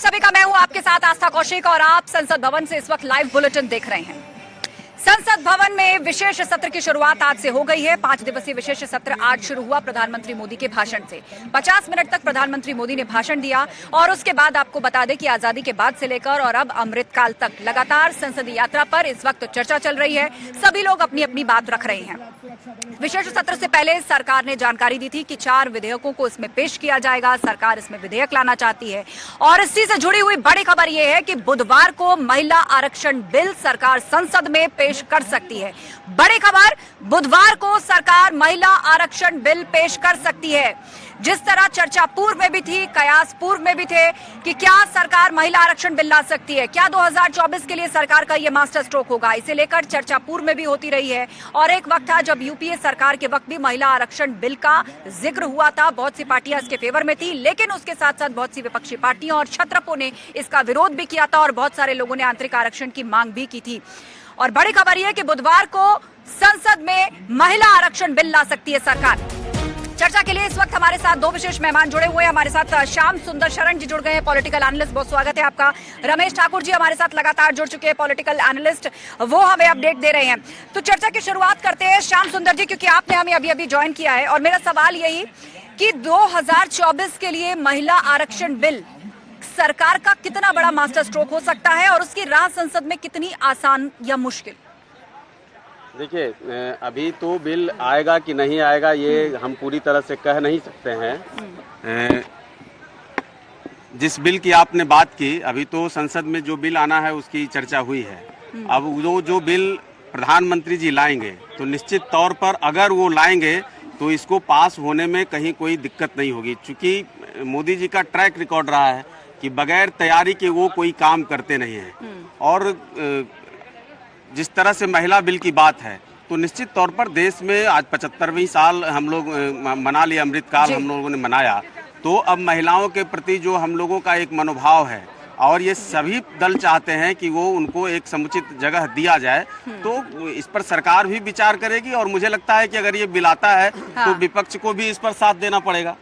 सभी का, मैं हूं आपके साथ आस्था कौशिक और आप संसद भवन से इस वक्त लाइव बुलेटिन देख रहे हैं। संसद भवन में विशेष सत्र की शुरुआत आज से हो गई है। 5 दिवसीय विशेष सत्र आज शुरू हुआ प्रधानमंत्री मोदी के भाषण से। 50 मिनट तक प्रधानमंत्री मोदी ने भाषण दिया और उसके बाद आपको बता दें कि आजादी के बाद से लेकर और अब अमृतकाल तक लगातार संसदीय यात्रा पर इस वक्त चर्चा चल रही है। सभी लोग अपनी अपनी बात रख रहे हैं। विशेष सत्र से पहले सरकार ने जानकारी दी थी कि 4 विधेयकों को इसमें पेश किया जाएगा। सरकार इसमें विधेयक लाना चाहती है और इसी से जुड़ी हुई बड़ी खबर यह है कि बुधवार को महिला आरक्षण बिल सरकार संसद में पेश कर सकती है। बड़ी खबर, बुधवार को सरकार महिला आरक्षण बिल पेश कर सकती है। जिस तरह चर्चा पूर्व में भी थी, कयास पूर्व में भी थे कि क्या सरकार महिला आरक्षण बिल ला सकती है, क्या 2024 के लिए सरकार का यह मास्टर स्ट्रोक होगा, इसे लेकर चर्चा पूर्व में भी होती रही है। और एक वक्त था जब यूपीए सरकार के वक्त भी महिला आरक्षण बिल का जिक्र हुआ था। बहुत सी पार्टियां इसके फेवर में थी, लेकिन उसके साथ साथ बहुत सी विपक्षी पार्टियां और छत्रपों ने इसका विरोध भी किया था और बहुत सारे लोगों ने आंतरिक आरक्षण की मांग भी की थी। और बड़ी खबर यह है कि बुधवार को संसद में महिला आरक्षण बिल ला सकती है सरकार। चर्चा के लिए इस वक्त हमारे साथ 2 विशेष मेहमान जुड़े हुए हैं। हमारे साथ श्याम सुंदर शरण जी जुड़ गए हैं, पॉलिटिकल एनालिस्ट, बहुत स्वागत है आपका। रमेश ठाकुर जी हमारे साथ लगातार जुड़ चुके हैं, पॉलिटिकल एनालिस्ट, वो हमें अपडेट दे रहे हैं। तो चर्चा की शुरुआत करते हैं श्याम सुंदर जी, क्योंकि आपने हमें अभी अभी ज्वाइन किया है और मेरा सवाल यही कि 2024 के लिए महिला आरक्षण बिल सरकार का कितना बड़ा मास्टर स्ट्रोक हो सकता है और उसकी राह संसद में कितनी आसान या मुश्किल? देखिए, अभी तो बिल आएगा कि नहीं आएगा ये हम पूरी तरह से कह नहीं सकते हैं। जिस बिल की आपने बात की, अभी तो संसद में जो बिल आना है उसकी चर्चा हुई है। अब वो जो बिल प्रधानमंत्री जी लाएंगे तो निश्चित तौर पर अगर वो लाएंगे तो इसको पास होने में कहीं कोई दिक्कत नहीं होगी, क्योंकि मोदी जी का ट्रैक रिकॉर्ड रहा है कि बगैर तैयारी के वो कोई काम करते नहीं हैं। और जिस तरह से महिला बिल की बात है तो निश्चित तौर पर देश में आज 75वीं साल हम लोग मना लिया, अमृतकाल हम लोगों ने मनाया। तो अब महिलाओं के प्रति जो हम लोगों का एक मनोभाव है और ये सभी दल चाहते हैं कि वो उनको एक समुचित जगह दिया जाए, तो इस पर सरकार भी विचार करेगी। और मुझे लगता है कि अगर ये बिल आता है तो विपक्ष को भी इस पर साथ देना पड़ेगा।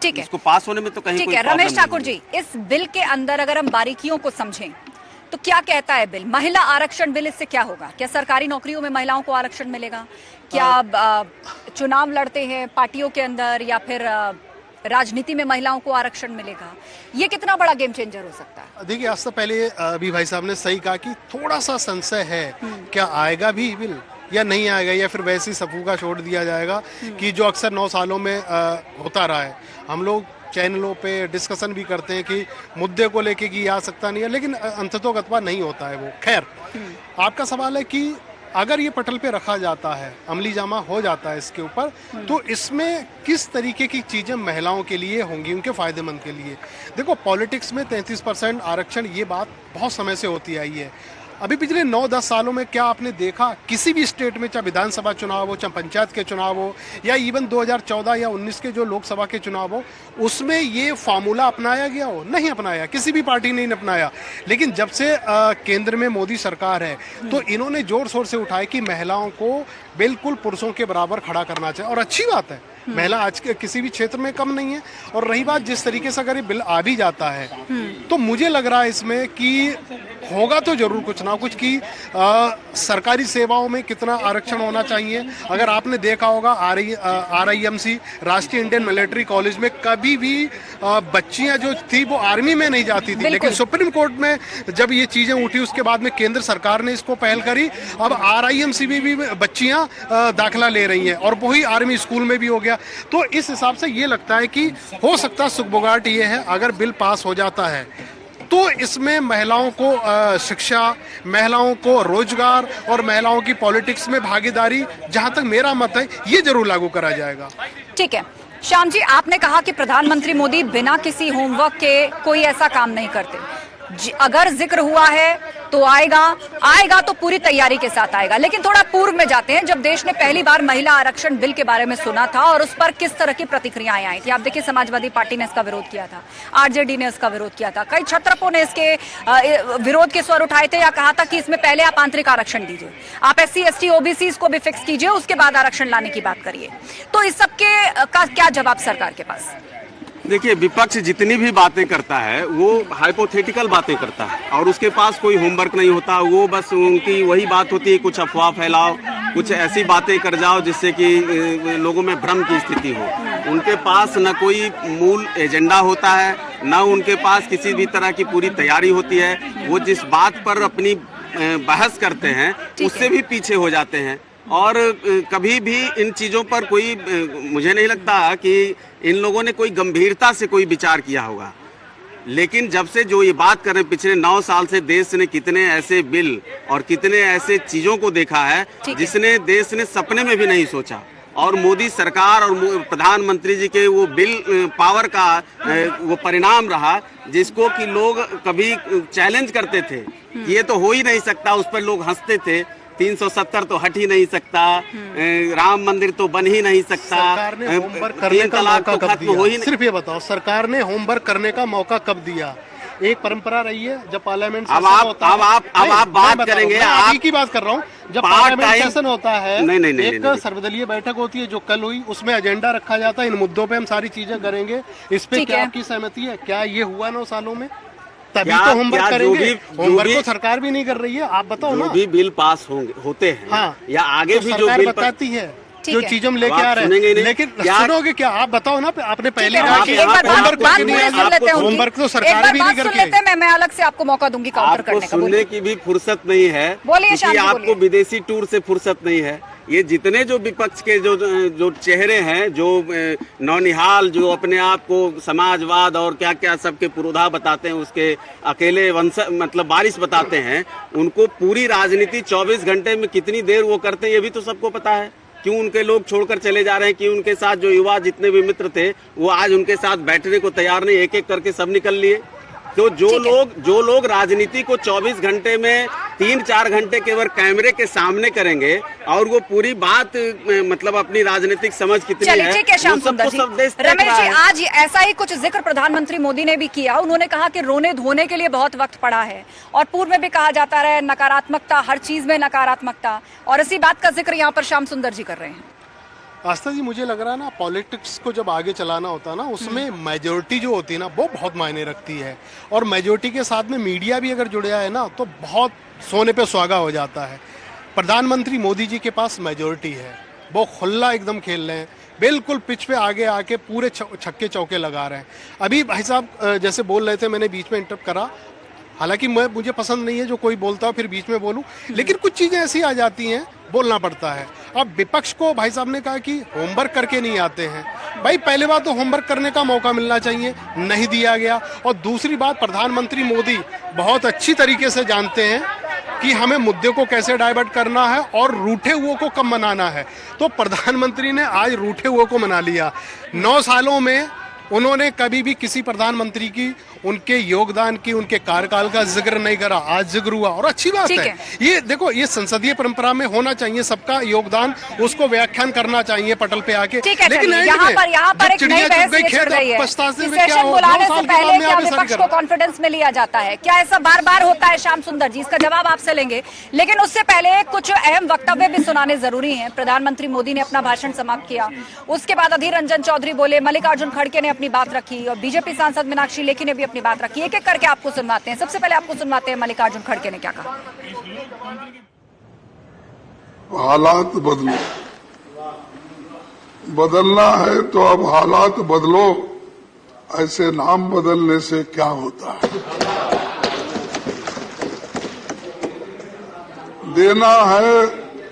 ठीक है, इसको पास होने में तो कहीं कोई प्रॉब्लम नहीं है। रमेश ठाकुर जी, इस बिल के अंदर अगर हम बारीकियों को समझें तो क्या कहता है बिल? महिला आरक्षण बिल, इससे क्या होगा? क्या सरकारी नौकरियों में महिलाओं को आरक्षण मिलेगा? क्या चुनाव लड़ते हैं पार्टियों के अंदर या फिर राजनीति में महिलाओं को आरक्षण मिलेगा? ये कितना बड़ा गेम चेंजर हो सकता है? देखिए, आज से पहले अभी भाई साहब ने सही कहा कि थोड़ा सा संशय है, क्या आएगा भी बिल या नहीं आएगा, या फिर वैसे ही सफूका छोड़ दिया जाएगा कि जो अक्सर 9 सालों में होता रहा है। हम लोग चैनलों पे डिस्कशन भी करते हैं कि मुद्दे को लेके कि आ सकता नहीं है, लेकिन अंततोगत्वा नहीं होता है वो। खैर, आपका सवाल है कि अगर ये पटल पे रखा जाता है, अमली जामा हो जाता है इसके ऊपर, तो इसमें किस तरीके की चीज़ें महिलाओं के लिए होंगी, उनके फायदेमंद के लिए। देखो, पॉलिटिक्स में 33% आरक्षण, ये बात बहुत समय से होती आई है। अभी पिछले 9-10 सालों में क्या आपने देखा किसी भी स्टेट में, चाहे विधानसभा चुनाव हो, चाहे पंचायत के चुनाव हो, या इवन 2014 या 19 के जो लोकसभा के चुनाव हो, उसमें ये फार्मूला अपनाया गया हो? नहीं अपनाया, किसी भी पार्टी ने नहीं अपनाया। लेकिन जब से केंद्र में मोदी सरकार है तो इन्होंने जोर शोर से उठाया कि महिलाओं को बिल्कुल पुरुषों के बराबर खड़ा करना चाहिए। और अच्छी बात है, महिला आज के किसी भी क्षेत्र में कम नहीं है। और रही बात जिस तरीके से अगर ये बिल आ भी जाता है तो मुझे लग रहा है इसमें कि होगा तो जरूर कुछ ना कुछ कि सरकारी सेवाओं में कितना आरक्षण होना चाहिए। अगर आपने देखा होगा RIMC, राष्ट्रीय इंडियन मिलिट्री कॉलेज में कभी भी बच्चियां जो थी वो आर्मी में नहीं जाती थी, लेकिन सुप्रीम कोर्ट में जब ये चीजें उठी उसके बाद में केंद्र सरकार ने इसको पहल करी। अब RIMC में भी बच्चियां दाखिला ले रही हैं और वही आर्मी स्कूल में भी हो गया। तो इस हिसाब से ये लगता है कि हो सकता है सुगबुगाहट ये है, अगर बिल पास हो जाता है तो इसमें महिलाओं को शिक्षा, महिलाओं को रोजगार और महिलाओं की पॉलिटिक्स में भागीदारी, जहां तक मेरा मत है, ये जरूर लागू करा जाएगा। ठीक है श्याम जी, आपने कहा कि प्रधानमंत्री मोदी बिना किसी होमवर्क के कोई ऐसा काम नहीं करते। अगर जिक्र हुआ है तो आएगा तो पूरी तैयारी के साथ आएगा। लेकिन थोड़ा पूर्व में जाते हैं, जब देश ने पहली बार महिला आरक्षण बिल के बारे में सुना था और उस पर किस तरह की प्रतिक्रियाएं आई थी। आप देखिए, समाजवादी पार्टी ने इसका विरोध किया था, RJD ने इसका विरोध किया था, कई छत्रपों ने इसके विरोध के स्वर उठाए थे या कहा था कि इसमें पहले आप आंतरिक आरक्षण दीजिए, आप SC ST OBC को भी फिक्स कीजिए, उसके बाद आरक्षण लाने की बात करिए। तो इस सबके का क्या जवाब सरकार के पास? देखिए, विपक्ष जितनी भी बातें करता है वो हाइपोथेटिकल बातें करता है और उसके पास कोई होमवर्क नहीं होता। वो बस उनकी वही बात होती है, कुछ अफवाह फैलाओ, कुछ ऐसी बातें कर जाओ जिससे कि लोगों में भ्रम की स्थिति हो। उनके पास न कोई मूल एजेंडा होता है, न उनके पास किसी भी तरह की पूरी तैयारी होती है। वो जिस बात पर अपनी बहस करते हैं उससे भी पीछे हो जाते हैं और कभी भी इन चीज़ों पर कोई, मुझे नहीं लगता कि इन लोगों ने कोई गंभीरता से कोई विचार किया होगा। लेकिन जब से जो ये बात कर रहे हैं, पिछले 9 साल से देश ने कितने ऐसे बिल और कितने ऐसे चीज़ों को देखा है जिसने देश ने सपने में भी नहीं सोचा। और मोदी सरकार और प्रधानमंत्री जी के वो बिल पावर का वो परिणाम रहा जिसको कि लोग कभी चैलेंज करते थे कि ये तो हो ही नहीं सकता, उस पर लोग हंसते थे। 370 तो हट ही नहीं सकता, राम मंदिर तो बन ही नहीं सकता, सरकार ने होमवर्क करने का मौका कब दिया? सिर्फ ये बताओ, सरकार ने होमवर्क करने का मौका कब दिया? एक परंपरा रही है जब पार्लियामेंट सेशन होता है। अब आप बात करेंगे, आप की बात कर रहा हूँ। जब पार्लियामेंट सेशन होता है, एक सर्वदलीय बैठक होती है जो कल हुई, उसमें एजेंडा रखा जाता है, इन मुद्दों पे हम सारी चीजें करेंगे। इस पे क्या आपकी सहमति है? क्या ये हुआ 9 सालों में? तभी तो होमवर्क करेंगे। होमवर्क तो सरकार भी नहीं कर रही है, आप बताओ ना। जो भी बिल पास होते हैं, हाँ, या आगे भी जो बिल बताती है जो चीज हम लेके आ रहे हैं, लेकिन सुनोगे क्या? आप बताओ ना। आपने पहले कहा कि होमवर्क तो सरकार भी नहीं करती। मैं अलग से आपको मौका दूंगी काउंटर करने का। सुनने की भी फुर्सत नहीं है, क्योंकि आपको विदेशी टूर से फुर्सत नहीं है। ये जितने जो विपक्ष के जो चेहरे हैं, जो नौनिहाल, जो अपने आप को समाजवाद और क्या क्या सबके पुरोधा बताते हैं, उसके अकेले मतलब वारिस बताते हैं, उनको पूरी राजनीति 24 घंटे में कितनी देर वो करते हैं ये भी तो सबको पता है। क्यों उनके लोग छोड़कर चले जा रहे हैं, क्यों उनके साथ जो युवा जितने भी मित्र थे वो आज उनके साथ बैठने को तैयार नहीं, एक एक करके सब निकल लिए। तो जो लोग राजनीति को 24 घंटे में 3-4 घंटे केवल कैमरे के सामने करेंगे और वो पूरी बात मतलब अपनी राजनीतिक समझ कितनी है, ठीक है श्याम सुंदर जी। रमेश जी, आज ऐसा ही कुछ जिक्र प्रधानमंत्री मोदी ने भी किया। उन्होंने कहा कि रोने धोने के लिए बहुत वक्त पड़ा है और पूर्व में भी कहा जाता रहा नकारात्मकता, हर चीज में नकारात्मकता, और इसी बात का जिक्र यहाँ पर श्याम सुंदर जी कर रहे हैं। आस्था जी, मुझे लग रहा है ना, पॉलिटिक्स को जब आगे चलाना होता है ना, उसमें मेजोरिटी जो होती है ना वो बहुत मायने रखती है। और मेजोरिटी के साथ में मीडिया भी अगर जुड़ जाए ना तो बहुत सोने पे सुहागा हो जाता है। प्रधानमंत्री मोदी जी के पास मेजोरिटी है, वो खुला एकदम खेल रहे हैं, बिल्कुल पिच पे आगे आके पूरे छक्के चौके लगा रहे हैं। अभी भाई साहब जैसे बोल रहे थे, मैंने बीच में इंटरप्ट करा, हालांकि मुझे पसंद नहीं है जो कोई बोलता हो फिर बीच में बोलूं, लेकिन कुछ चीजें ऐसी आ जाती हैं, बोलना पड़ता है। अब विपक्ष को भाई साहब ने कहा कि होमवर्क करके नहीं आते हैं। भाई पहले बात तो होमवर्क करने का मौका मिलना चाहिए, नहीं दिया गया। और दूसरी बात, प्रधानमंत्री मोदी बहुत अच्छी तरीके से जानते हैं कि हमें मुद्दे को कैसे डाइवर्ट करना है और रूठे हुए को कब मनाना है। तो प्रधानमंत्री ने आज रूठे हुए को मना लिया। 9 सालों में उन्होंने कभी भी किसी प्रधानमंत्री की, उनके योगदान की, उनके कार्यकाल का जिक्र नहीं करा। आज जिक्र हुआ और अच्छी बात है। ये देखो, ये संसदीय परंपरा में होना चाहिए, सबका योगदान, उसको व्याख्यान करना चाहिए पटल पे आके। लेकिन यहाँ पर एक नई बहस ये चल रही है। सेशन बुलाने से पहले क्या विपक्ष को कॉन्फिडेंस में लिया जाता है? क्या ऐसा बार बार होता है श्याम सुंदर जी? इसका जवाब आपसे लेंगे, लेकिन उससे पहले कुछ अहम वक्तव्य भी सुनाने जरूरी है। प्रधानमंत्री मोदी ने अपना भाषण समाप्त किया, उसके बाद अधीर रंजन चौधरी बोले, मल्लिकार्जुन खड़गे ने अपनी बात रखी और बीजेपी सांसद मीनाक्षी लेखी ने भी अपनी बात रखी। एक एक करके आपको सुनवाते हैं। सबसे पहले आपको सुनवाते हैं मल्लिकार्जुन खड़गे ने क्या कहा। हालात बदलो, बदलना है तो अब हालात बदलो, ऐसे नाम बदलने से क्या होता है। देना है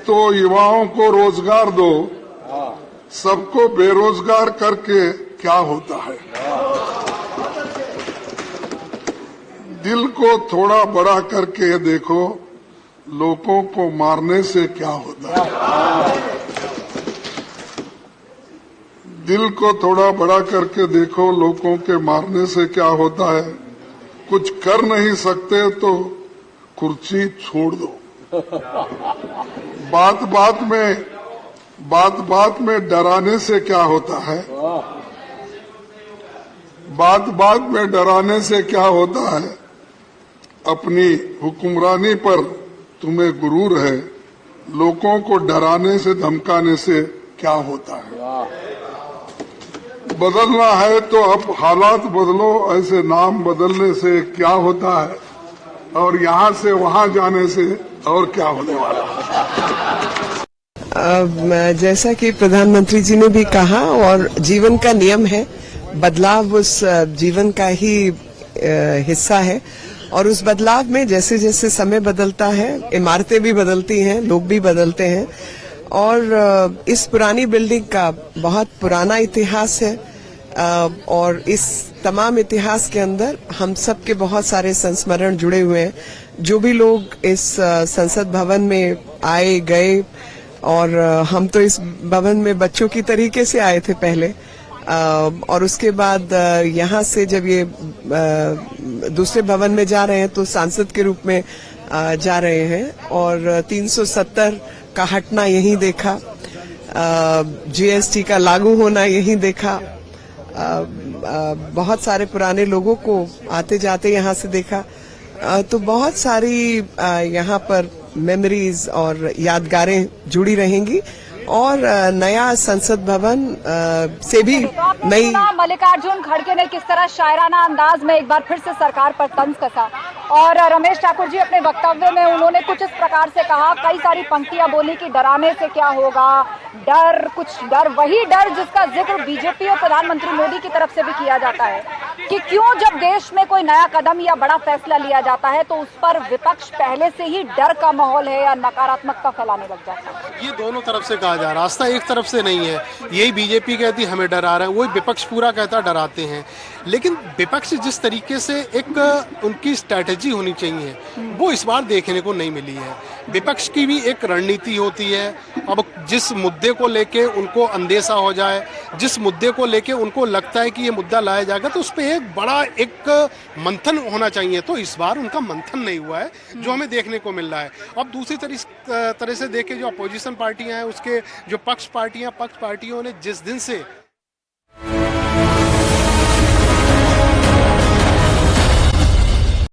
तो युवाओं को रोजगार दो, सबको बेरोजगार करके क्या होता है। दिल को थोड़ा बड़ा करके देखो, लोगों को मारने से क्या होता है। दिल को थोड़ा बड़ा करके देखो, लोगों के मारने से क्या होता है। कुछ कर नहीं सकते तो कुर्सी छोड़ दो। बात में डराने से क्या होता है। बात में डराने से क्या होता है। अपनी हुक्मरानी पर तुम्हें गुरूर है, लोगों को डराने से धमकाने से क्या होता है। बदलना है तो अब हालात बदलो, ऐसे नाम बदलने से क्या होता है और यहाँ से वहाँ जाने से और क्या होने वाला है। जैसा कि प्रधानमंत्री जी ने भी कहा, और जीवन का नियम है, बदलाव उस जीवन का ही हिस्सा है, और उस बदलाव में जैसे जैसे समय बदलता है, इमारतें भी बदलती हैं, लोग भी बदलते हैं, और इस पुरानी बिल्डिंग का बहुत पुराना इतिहास है, और इस तमाम इतिहास के अंदर हम सब के बहुत सारे संस्मरण जुड़े हुए हैं। जो भी लोग इस संसद भवन में आए गए, और हम तो इस भवन में बच्चों की तरीके से आए थे पहले, और उसके बाद यहाँ से जब ये दूसरे भवन में जा रहे हैं तो सांसद के रूप में जा रहे हैं, और 370 का हटना यहीं देखा, जीएसटी का लागू होना यहीं देखा, बहुत सारे पुराने लोगों को आते जाते यहाँ से देखा, तो बहुत सारी यहाँ पर मेमोरीज और यादगारें जुड़ी रहेंगी, और नया संसद भवन से भी नई। मल्लिकार्जुन खड़गे ने किस तरह शायराना अंदाज में एक बार फिर से सरकार पर तंज कसा, और रमेश ठाकुर जी अपने वक्तव्य में उन्होंने कुछ इस प्रकार से कहा, कई सारी पंक्तियां बोली कि डराने से क्या होगा, डर, कुछ डर, वही डर जिसका जिक्र बीजेपी और प्रधानमंत्री मोदी की तरफ से भी किया जाता है कि क्यों जब देश में कोई नया कदम या बड़ा फैसला लिया जाता है तो उस पर विपक्ष पहले से ही डर का माहौल है या नकारात्मकता फैलाने लग जाता है। ये दोनों तरफ से कहा जा रहा है, रास्ता एक तरफ से नहीं है। यही बीजेपी कहती हमें डरा रहा है, वही विपक्ष पूरा कहता डराते हैं। लेकिन विपक्ष जिस तरीके से एक उनकी स्ट्रैटेजी होनी चाहिए वो इस बार देखने को नहीं मिली है। विपक्ष की भी एक रणनीति होती है। अब जिस मुद्दे को लेके उनको अंदेशा हो जाए, जिस मुद्दे को लेके उनको लगता है कि ये मुद्दा लाया जाएगा तो उस पर एक बड़ा एक मंथन होना चाहिए, तो इस बार उनका मंथन नहीं हुआ है जो हमें देखने को मिल रहा है। अब दूसरी तरह से देखे जो अपोजिशन पार्टियां हैं, उसके जो पक्ष पार्टियों ने जिस दिन से